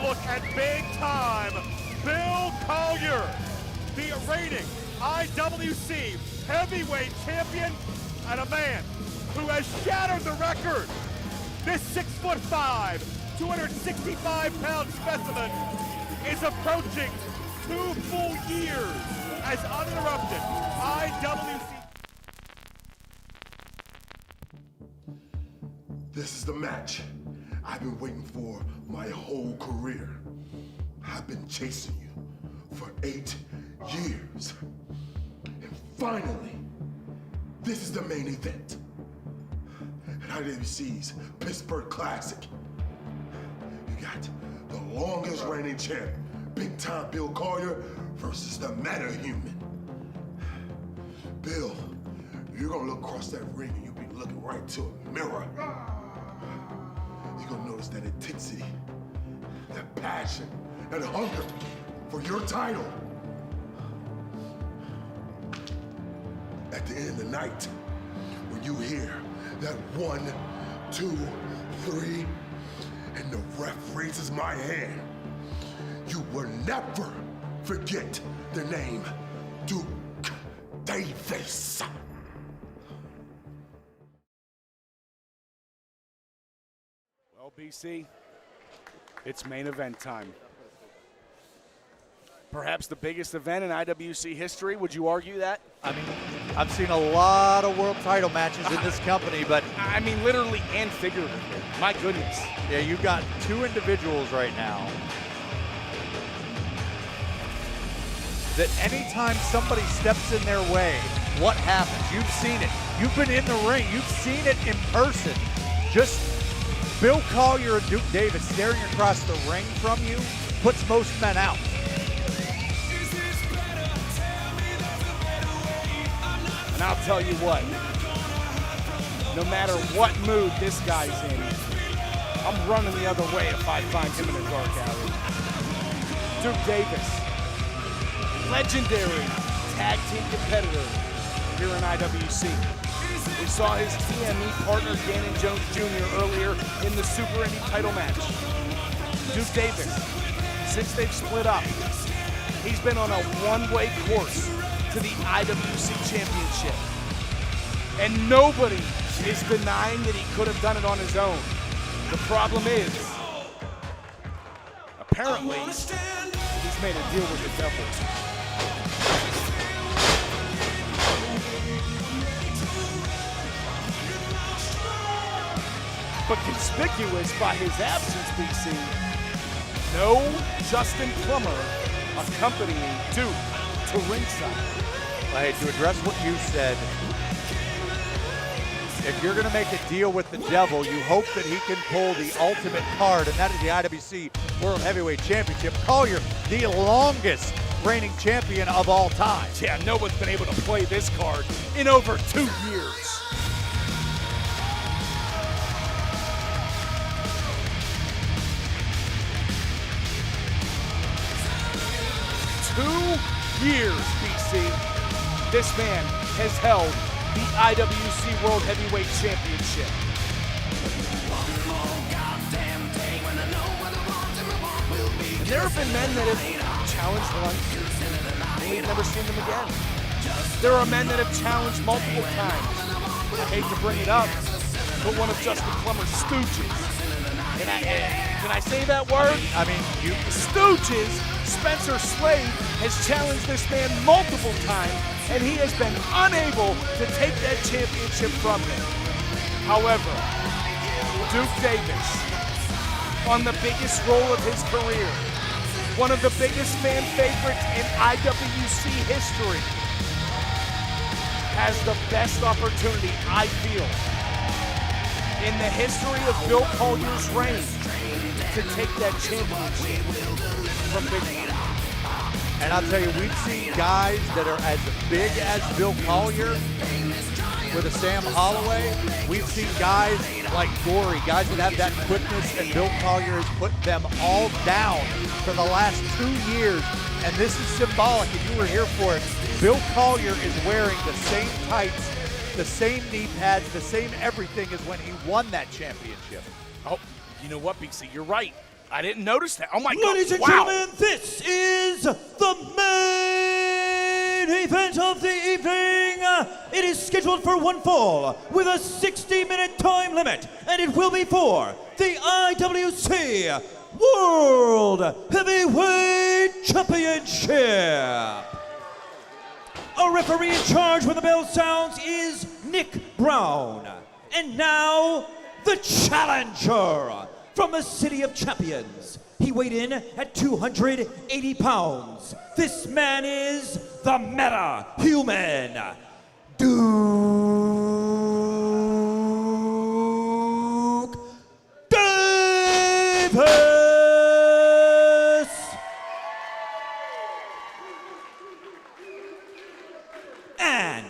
look at big-time Bill Collier, the reigning IWC heavyweight champion, and a man who has shattered the record. This 6'5", 265-pound specimen is approaching 2 full years as uninterrupted IWC. This is the match I've been waiting for my whole career. I've been chasing you for 8 years. And finally, this is the main event. At IWC's Pittsburgh Classic, you got the longest reigning champ, Big Time Bill Collier, versus the meta-human. Bill, you're gonna look across that ring and you'll be looking right to a mirror. You're gonna notice that intensity, that passion, that hunger for your title. At the end of the night, when you hear that 1, 2, 3, and the ref raises my hand, you will never forget the name Duke Davis. Well, BC, it's main event time. Perhaps the biggest event in IWC history. Would you argue that? I mean, I've seen a lot of world title matches in this company, but I mean, literally and figuratively. My goodness. yeah, you've got 2 individuals right now that anytime somebody steps in their way, what happens? You've seen it. You've been in the ring. You've seen it in person. Just Bill Collier and Duke Davis staring across the ring from you puts most men out. And I'll tell you what, no matter what mood this guy's in, I'm running the other way if I find him in a dark alley. Duke Davis, legendary tag team competitor here in IWC. We saw his TME partner, Gannon Jones Jr., earlier in the Super Indy title match. Duke Davis, since they've split up, he's been on a one-way course to the IWC Championship. And nobody is denying that he could have done it on his own. The problem is, apparently, he's made a deal with the devil. But conspicuous by his absence, BC, no Justin Plummer accompanying Duke to ringside. Hey, to address what you said, if you're going to make a deal with the devil, you hope that he can pull the ultimate card, and that is the IWC World Heavyweight Championship. Collier, the longest reigning champion of all time. Yeah, no one's been able to play this card in over 2 years. Years, BC. This man has held the IWC World Heavyweight Championship. And there have been men that have challenged once, and we've never seen them again. There are men that have challenged multiple times. I hate to bring it up, but one of Justin Plummer's stooges. Can I say that word? I mean, you stooges, Spencer Slade, has challenged this man multiple times, and he has been unable to take that championship from him. However, Duke Davis, on the biggest role of his career, one of the biggest fan favorites in IWC history, has the best opportunity, I feel, in the history of Bill Collier's reign to take that championship from Big Time. And I'll tell you, we've seen guys that are as big as Bill Collier with a Sam Holloway. We've seen guys like Gory, guys that have that quickness, and Bill Collier has put them all down for the last 2 years. And this is symbolic, and you were here for it. Bill Collier is wearing the same tights, the same knee pads, the same everything as when he won that championship. Oh, you know what, BC? You're right. I didn't notice that. Oh my God! Ladies and gentlemen, this is the main event of the evening. It is scheduled for one fall with a 60-minute time limit, and it will be for the IWC World Heavyweight Championship. Our referee in charge when the bell sounds is Nick Brown. And now, the challenger from the City of Champions. He weighed in at 280 pounds. This man is the meta-human, Duke Davis! And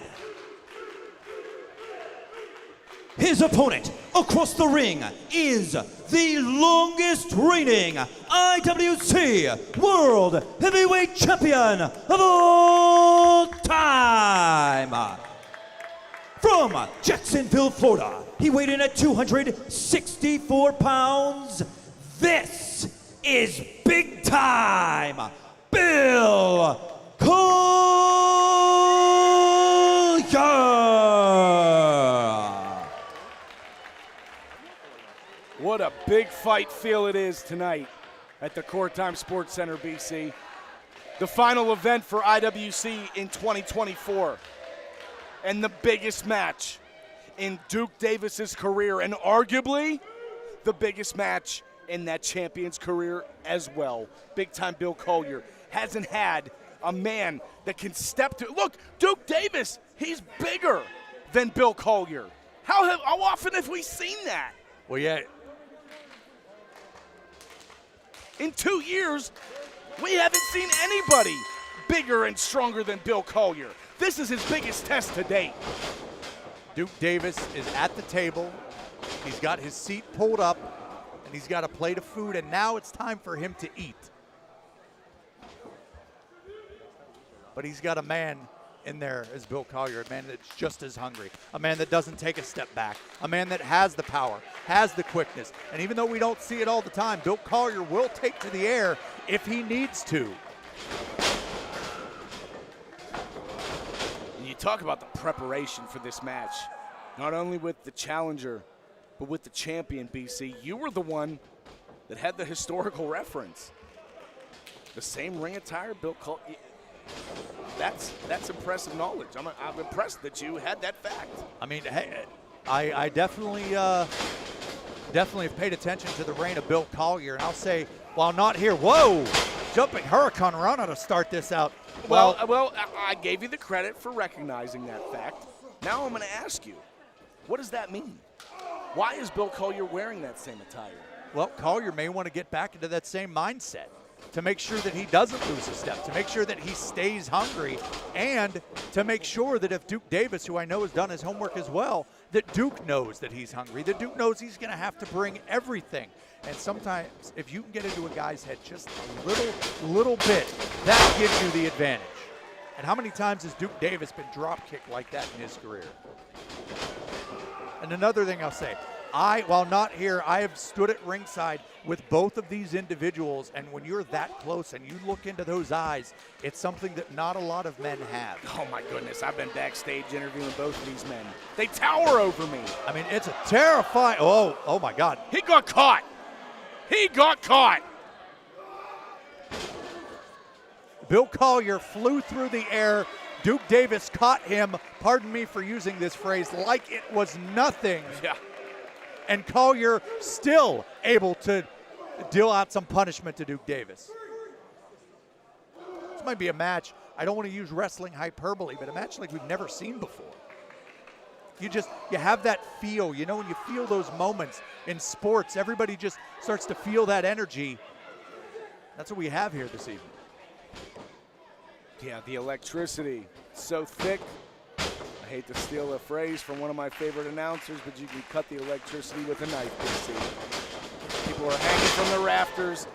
his opponent across the ring is the longest reigning IWC World Heavyweight Champion of all time. From Jacksonville, Florida, he weighed in at 264 pounds. This is big time Bill Collier. What a big fight feel it is tonight at the Core Time Sports Center, BC. The final event for IWC in 2024. And the biggest match in Duke Davis's career, and arguably the biggest match in that champion's career as well. Big time Bill Collier hasn't had a man that can step to. Look, Duke Davis, he's bigger than Bill Collier. How often have we seen that? Well, yeah. In 2 years, we haven't seen anybody bigger and stronger than Bill Collier. This is his biggest test to date. Duke Davis is at the table. He's got his seat pulled up, and he's got a plate of food, and now it's time for him to eat. But he's got a man in there as Bill Collier, a man that's just as hungry, a man that doesn't take a step back, a man that has the power, has the quickness. And even though we don't see it all the time, Bill Collier will take to the air if he needs to. And you talk about the preparation for this match, not only with the challenger, but with the champion, BC. You were the one that had the historical reference. The same ring attire, Bill Collier. That's impressive knowledge. I'm impressed that you had that fact. I mean, hey, I definitely have paid attention to the reign of Bill Collier, and I'll say, while not here, whoa, jumping Hurricane Rana to start this out. Well, I gave you the credit for recognizing that fact. Now I'm going to ask you, what does that mean? Why is Bill Collier wearing that same attire? Well, Collier may want to get back into that same mindset, to make sure that he doesn't lose a step, to make sure that he stays hungry, and to make sure that if Duke Davis, who I know has done his homework as well, that Duke knows that he's hungry, that Duke knows he's going to have to bring everything. And sometimes if you can get into a guy's head just a little bit, that gives you the advantage. And how many times has Duke Davis been drop kicked like that in his career? And another thing I'll say, while not here, I have stood at ringside with both of these individuals, and when you're that close and you look into those eyes, it's something that not a lot of men have. Oh my goodness, I've been backstage interviewing both of these men. They tower over me. I mean, it's a terrifying, oh my God. He got caught. He got caught. Bill Collier flew through the air. Duke Davis caught him, pardon me for using this phrase, like it was nothing. Yeah. And Collier still able to deal out some punishment to Duke Davis. This might be a match, I don't want to use wrestling hyperbole, but a match like we've never seen before. You have that feel, you know, when you feel those moments in sports, everybody just starts to feel that energy. That's what we have here this evening. Yeah, the electricity, so thick. I hate to steal a phrase from one of my favorite announcers, but you can cut the electricity with a knife, BC. People are hanging from the rafters.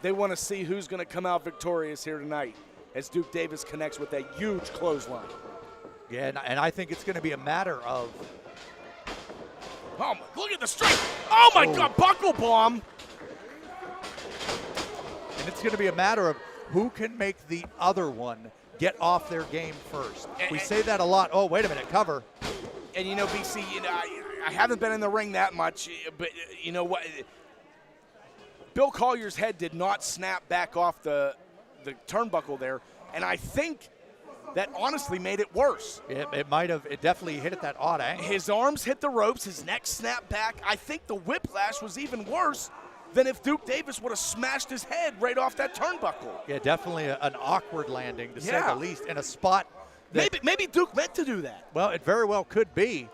They want to see who's going to come out victorious here tonight as Duke Davis connects with that huge clothesline. Yeah, and I think it's going to be a matter of... Oh, look at the strength. Oh, my God, buckle bomb. And it's going to be a matter of who can make the other one get off their game first. We say that a lot. Oh, wait a minute, cover. And you know, BC, you know, I haven't been in the ring that much, but you know what? Bill Collier's head did not snap back off the turnbuckle there, and I think that honestly made it worse. It might have. It definitely hit at that odd angle. His arms hit the ropes. His neck snapped back. I think the whiplash was even worse than if Duke Davis would have smashed his head right off that turnbuckle. Yeah, definitely an awkward landing, to say the least, in a spot that, maybe Duke meant to do that. well, it very well could be.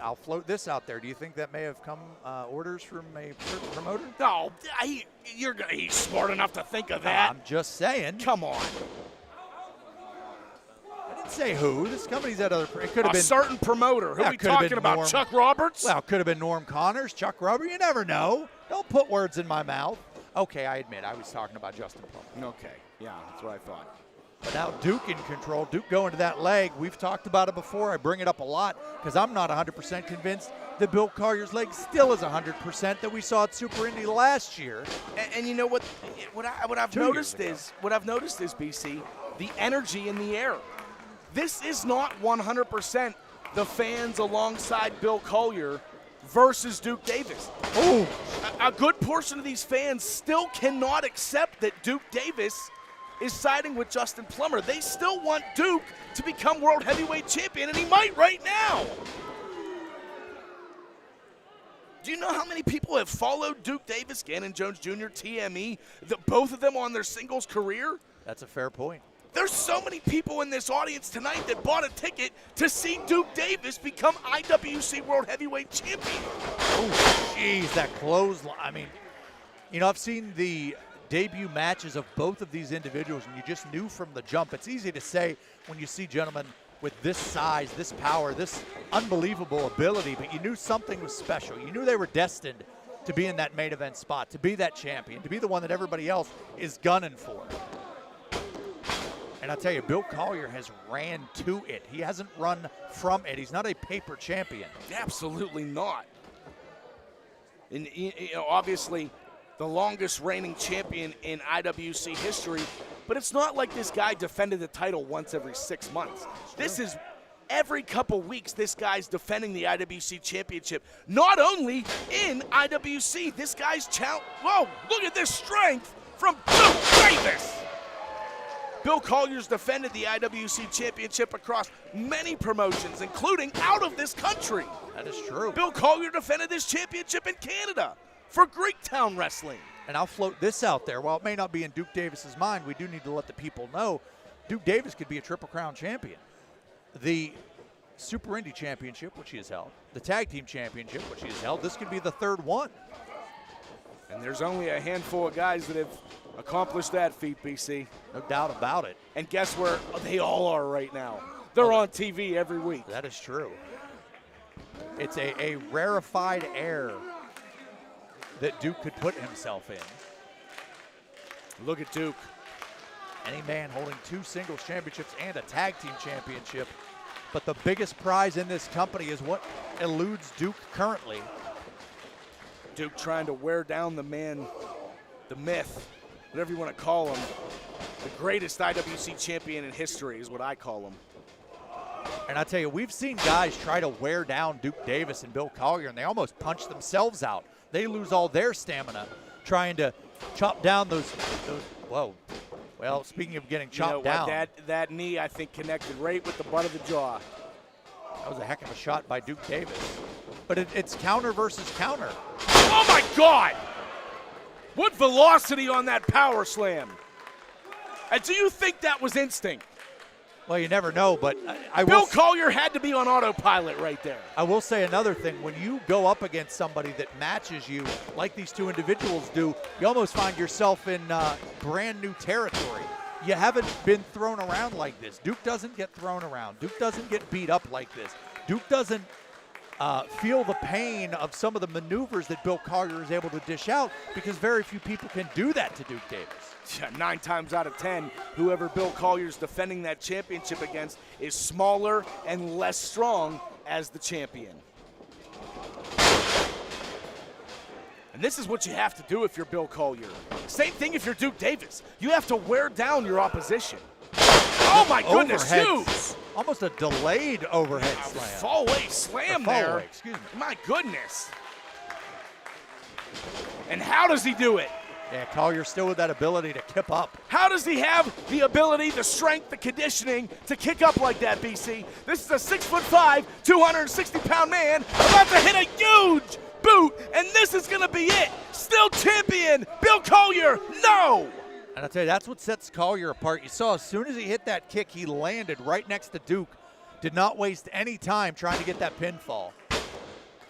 I'll float this out there. Do you think that may have come orders from a promoter? No, he's smart enough to think of that. I'm just saying. Come on. I didn't say who. This company's at other. It could have been A certain promoter. Who Yeah, are we could have talking been about? Norm. Chuck Roberts? Well, it could have been Norm Connors, Chuck Rubber. You never know. Don't put words in my mouth. Okay, I admit I was talking about Justin Plummer. Okay, yeah, that's what I thought. But now Duke in control. Duke going to that leg. We've talked about it before. I bring it up a lot because I'm not 100% convinced that Bill Collier's leg still is 100% that we saw at Super Indy last year. And you know what? What I've noticed is BC, the energy in the air. This is not 100% the fans alongside Bill Collier versus Duke Davis. Oh, A good portion of these fans still cannot accept that Duke Davis is siding with Justin Plummer. They still want Duke to become world heavyweight champion, and he might right now. Do you know how many people have followed Duke Davis, Gannon Jones Jr., TME, both of them on their singles career? that's a fair point. There's so many people in this audience tonight that bought a ticket to see Duke Davis become IWC World Heavyweight Champion. Oh, jeez, that clothesline. I mean, you know, I've seen the debut matches of both of these individuals, and you just knew from the jump. It's easy to say when you see gentlemen with this size, this power, this unbelievable ability, but you knew something was special. You knew they were destined to be in that main event spot, to be that champion, to be the one that everybody else is gunning for. And I'll tell you, Bill Collier has ran to it. He hasn't run from it. He's not a paper champion. Absolutely not. And you know, obviously, the longest reigning champion in IWC history, but it's not like this guy defended the title once every 6 months. This is every couple weeks this guy's defending the IWC Championship. Not only in IWC, this guy's whoa, look at this strength from Duke Davis. Bill Collier's defended the IWC Championship across many promotions, including out of this country. That is true. Bill Collier defended this championship in Canada for Greektown Wrestling. And I'll float this out there. While it may not be in Duke Davis's mind, we do need to let the people know Duke Davis could be a Triple Crown champion. The Super Indy Championship, which he has held, the Tag Team Championship, which he has held, this could be the third one. And there's only a handful of guys that have accomplished that feat, BC. No doubt about it. And guess where they all are right now? They're on TV every week. That is true. It's a rarefied air that Duke could put himself in. Look at Duke. Any man holding 2 singles championships and a tag team championship. But the biggest prize in this company is what eludes Duke currently. Duke trying to wear down the man, the myth, whatever you want to call him. The greatest IWC champion in history is what I call him. And I tell you, we've seen guys try to wear down Duke Davis and Bill Collier, and they almost punch themselves out. They lose all their stamina trying to chop down those whoa. Well, speaking of getting chopped down. That knee, I think, connected right with the butt of the jaw. That was a heck of a shot by Duke Davis. But it's counter versus counter. Oh, my God! What velocity on that power slam. And do you think that was instinct? Well, you never know, but Bill Collier had to be on autopilot right there. I will say another thing. When you go up against somebody that matches you, like these two individuals do, you almost find yourself in brand new territory. You haven't been thrown around like this. Duke doesn't get thrown around. Duke doesn't get beat up like this. Duke doesn't feel the pain of some of the maneuvers that Bill Collier is able to dish out, because very few people can do that to Duke Davis. Yeah, 9 times out of 10, whoever Bill Collier's defending that championship against is smaller and less strong as the champion. And this is what you have to do if you're Bill Collier. Same thing if you're Duke Davis. You have to wear down your opposition. Oh my goodness, huge! Almost a delayed overhead slam. Fall away slam Fall there. away, excuse me. My goodness. And how does he do it? Yeah, Collier still with that ability to kip up. How does he have the ability, the strength, the conditioning to kick up like that, BC? This is a 6'5", 260-pound man about to hit a huge boot, and this is going to be it. Still champion, Bill Collier, no! And I'll tell you, that's what sets Collier apart. You saw as soon as he hit that kick, he landed right next to Duke. Did not waste any time trying to get that pinfall.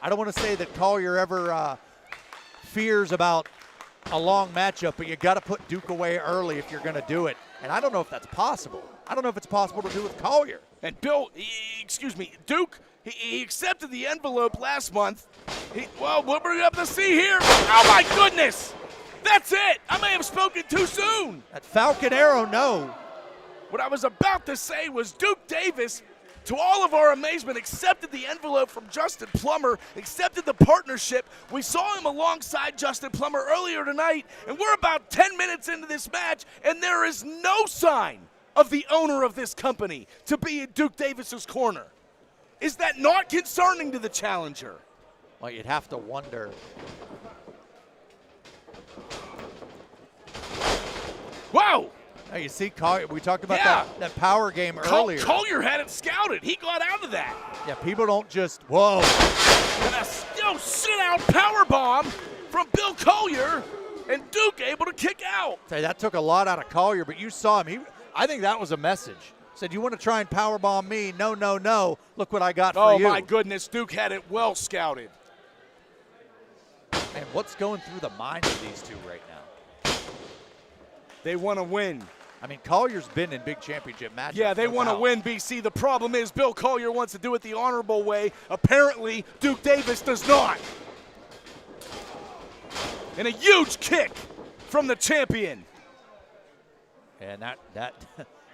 I don't want to say that Collier ever fears about a long matchup, but you got to put Duke away early if you're going to do it. And I don't know if that's possible. I don't know if it's possible to do with Collier. And Duke, he accepted the envelope last month. Well, what we're up to see here, oh my goodness! That's it! I may have spoken too soon! That Falcon Arrow, no. What I was about to say was Duke Davis, to all of our amazement, accepted the envelope from Justin Plummer, accepted the partnership. We saw him alongside Justin Plummer earlier tonight, and we're about 10 minutes into this match, and there is no sign of the owner of this company to be in Duke Davis's corner. Is that not concerning to the challenger? Well, you'd have to wonder. Wow! Now you see, Collier, we talked about that power game earlier. Collier had it scouted. He got out of that. Yeah, people don't just, whoa. And a still sit-out power bomb from Bill Collier, and Duke able to kick out. Say, that took a lot out of Collier, but you saw him. I think that was a message. Said, you want to try and power bomb me? No, no, no. Look what I got for you. Oh, my goodness. Duke had it well scouted. And what's going through the minds of these two right now? They want to win. I mean, Collier's been in big championship matches. Yeah, they want to win, BC. The problem is Bill Collier wants to do it the honorable way. Apparently, Duke Davis does not. And a huge kick from the champion. And that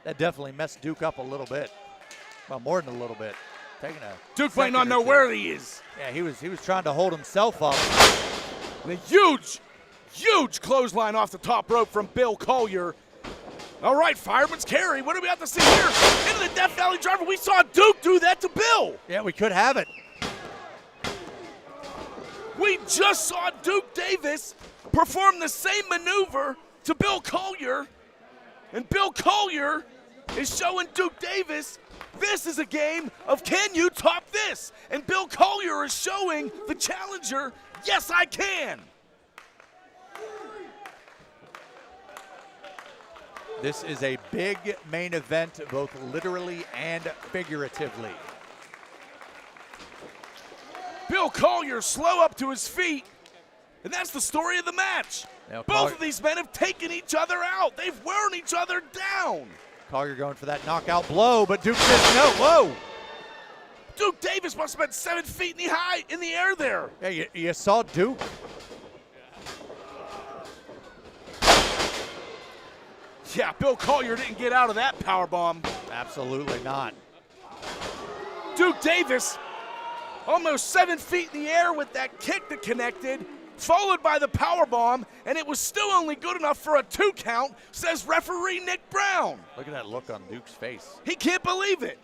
definitely messed Duke up a little bit. Well, more than a little bit. Duke might not know where he is. Yeah, he was trying to hold himself up. And a huge clothesline off the top rope from Bill Collier. All right, fireman's carry. What do we have to see here? Into the Death Valley Driver. We saw Duke do that to Bill. Yeah, we could have it. We just saw Duke Davis perform the same maneuver to Bill Collier. And Bill Collier is showing Duke Davis this is a game of can you top this? And Bill Collier is showing the challenger, yes, I can. This is a big main event, both literally and figuratively. Bill Collier slow up to his feet, and that's the story of the match. Now, both of these men have taken each other out. They've worn each other down. Collier going for that knockout blow, but Duke says no. Whoa! Duke Davis must have been 7 feet in the air there. Yeah, you saw Duke. Yeah, Bill Collier didn't get out of that powerbomb. Absolutely not. Duke Davis almost 7 feet in the air with that kick that connected, followed by the powerbomb, and it was still only good enough for a 2 count, says referee Nick Brown. Look at that look on Duke's face. He can't believe it.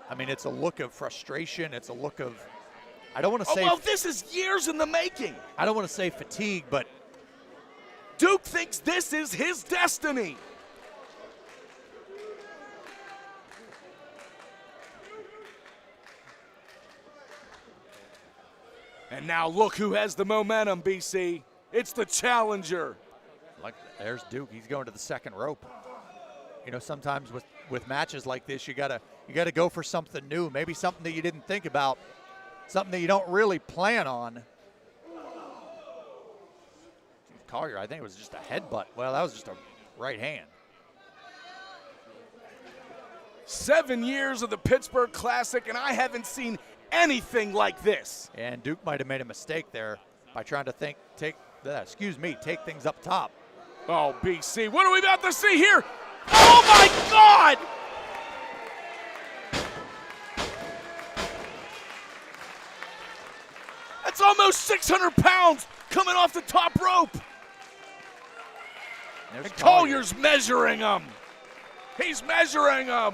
I mean, it's a look of frustration. It's a look of, I don't want to say. Oh, well, this is years in the making. I don't want to say fatigue, but Duke thinks this is his destiny. And now look who has the momentum, BC. It's the challenger. Like, there's Duke. He's going to the second rope. You know, sometimes with matches like this, you gotta go for something new, maybe something that you didn't think about, something that you don't really plan on. Collier, I think it was just a headbutt. Well, that was just a right hand. 7 years of the Pittsburgh Classic, and I haven't seen anything like this. And Duke might have made a mistake there by trying to take things up top. Oh, BC, what are we about to see here? Oh my God! That's almost 600 pounds coming off the top rope. And Collier's measuring him. He's measuring him.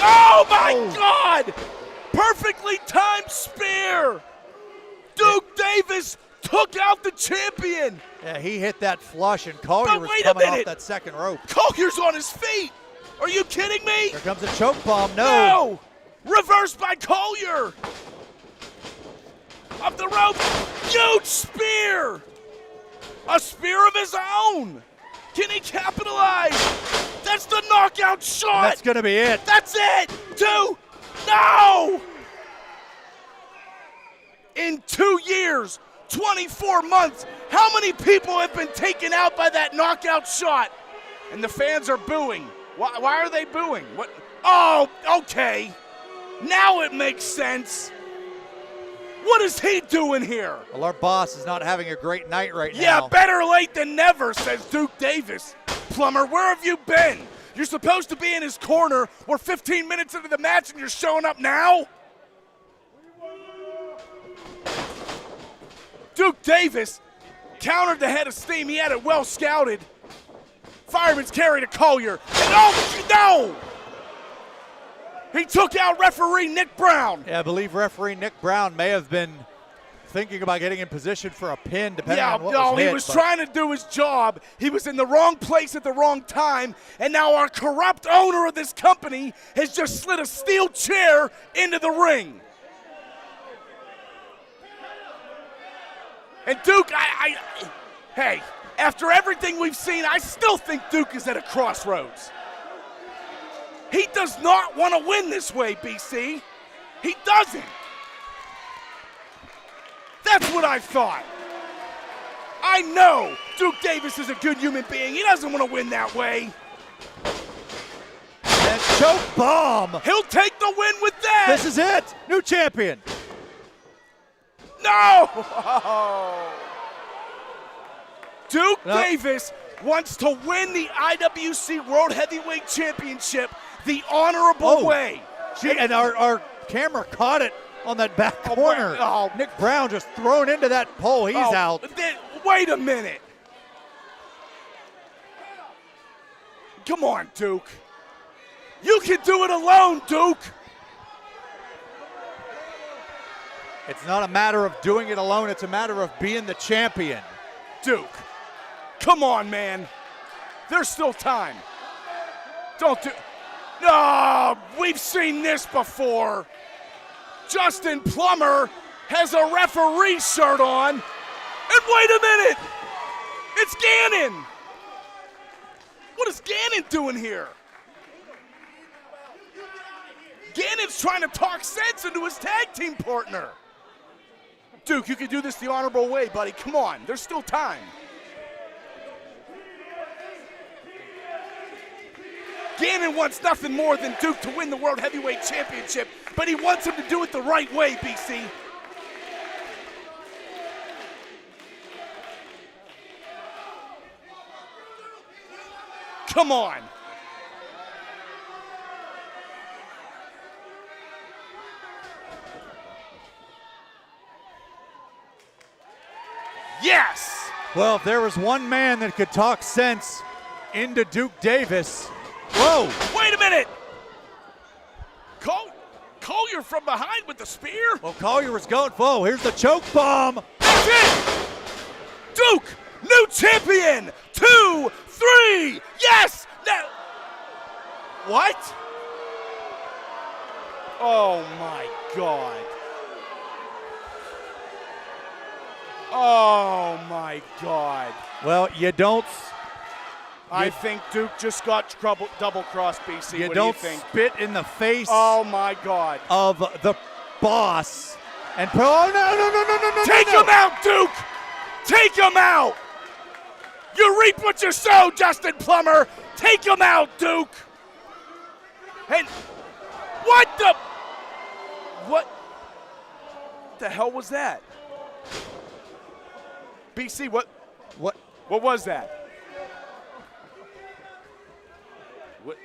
Oh my God! Perfectly timed spear. Duke Davis took out the champion. Yeah, he hit that flush, and Collier was wait a coming off minute. that second rope. Collier's on his feet. Are you kidding me? Here comes a choke bomb. No! Reversed by Collier. Up the rope. Huge spear. A spear of his own. Can he capitalize? That's the knockout shot. That's going to be it. That's it. 2. No! In 2 years, 24 months, how many people have been taken out by that knockout shot? And the fans are booing. Why are they booing? What? Oh, okay. Now it makes sense. What is he doing here? Well, our boss is not having a great night right now. Yeah, better late than never, says Duke Davis. Plummer, where have you been? You're supposed to be in his corner. We're 15 minutes into the match and you're showing up now? Duke Davis countered the head of steam. He had it well scouted. Fireman's carry to Collier. And oh, no! He took out referee Nick Brown. Yeah, I believe referee Nick Brown may have been thinking about getting in position for a pin, depending on what was hit. He was trying to do his job. He was in the wrong place at the wrong time, and now our corrupt owner of this company has just slid a steel chair into the ring. And Duke, hey, after everything we've seen, I still think Duke is at a crossroads. He does not want to win this way, BC. He doesn't. That's what I thought. I know Duke Davis is a good human being. He doesn't want to win that way. And choke bomb. He'll take the win with that. This is it. New champion. No! Duke Davis wants to win the IWC World Heavyweight Championship the honorable way. And our camera caught it on that back corner. Nick Brown just thrown into that pole. He's out. Wait a minute. Come on, Duke. You can do it alone, Duke. It's not a matter of doing it alone. It's a matter of being the champion. Duke, come on, man. There's still time. Don't do... No, we've seen this before. Justin Plummer has a referee shirt on. And wait a minute. It's Gannon. What is Gannon doing here? Gannon's trying to talk sense into his tag team partner. Duke, you can do this the honorable way, buddy. Come on, there's still time. Gannon wants nothing more than Duke to win the World Heavyweight Championship, but he wants him to do it the right way, BC. Come on. Yes! Well, if there was one man that could talk sense into Duke Davis. Whoa! Wait a minute! Collier from behind with the spear? Well, Collier was going, whoa, here's the choke bomb. That's it! Duke, new champion! 2, 3, yes! Now, what? Oh my God. Oh my God. Well, you don't. I think Duke just got double-crossed, BC. You what don't do you think? spit in the face Oh my God. of the boss. And oh, no. Take him out, Duke! Take him out! You reap what you sow, Justin Plummer! Take him out, Duke! And what the hell was that? BC, what was that?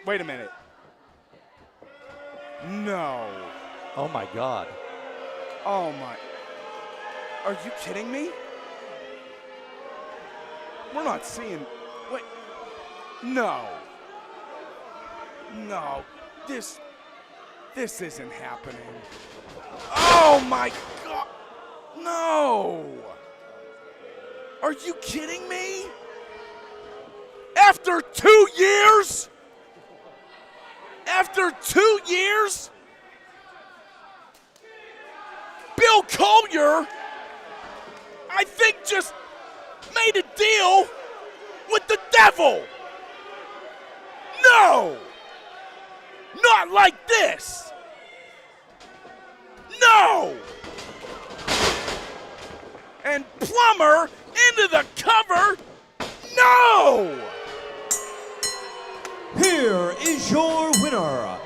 Wait a minute. No. Oh my God. Oh my. Are you kidding me? We're not seeing. Wait. No. No. This isn't happening. Oh my God. No. Are you kidding me? After 2 years? After 2 years? Bill Collier, I think, just made a deal with the devil. No! Not like this! No! And Plummer into the cover? No! Here is your winner,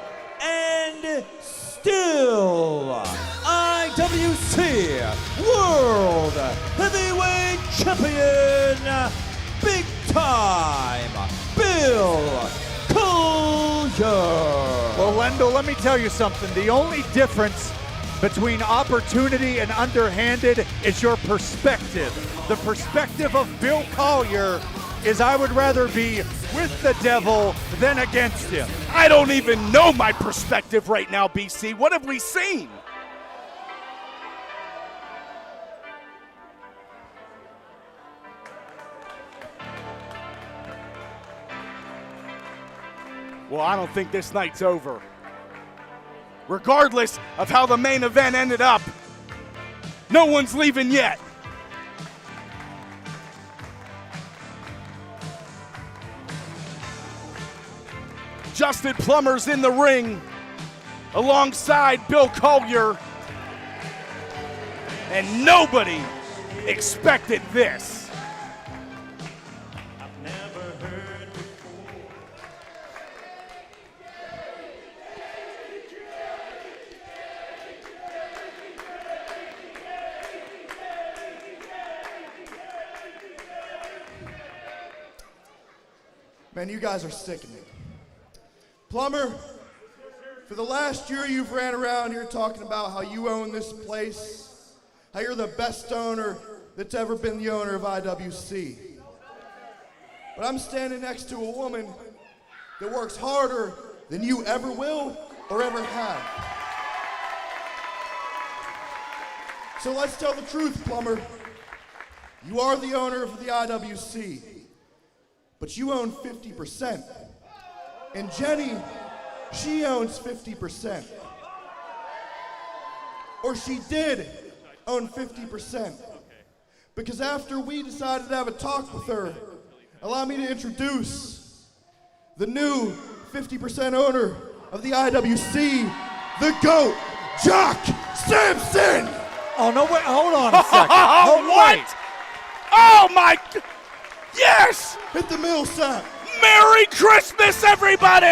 and still IWC World Heavyweight Champion, Big Time Bill Collier. Well, Wendell, let me tell you something. The only difference between opportunity and underhanded is your perspective. The perspective of Bill Collier is I would rather be with the devil than against him. I don't even know my perspective right now, BC. What have we seen? Well, I don't think this night's over. Regardless of how the main event ended up, no one's leaving yet. Justin Plummer's in the ring alongside Bill Collier, and nobody expected this. Man, you guys are sickening. Plummer, for the last year you've ran around here talking about how you own this place, how you're the best owner that's ever been the owner of IWC. But I'm standing next to a woman that works harder than you ever will or ever have. So let's tell the truth, Plummer. You are the owner of the IWC, but you own 50%. And Jenny, she owns 50%. Or she did own 50%. Because after we decided to have a talk with her, allow me to introduce the new 50% owner of the IWC, the GOAT, Jock Sampson! Oh, no, wait, hold on a second. Oh, What? Oh my, yes! Hit the mill, Sap. Merry Christmas, everybody!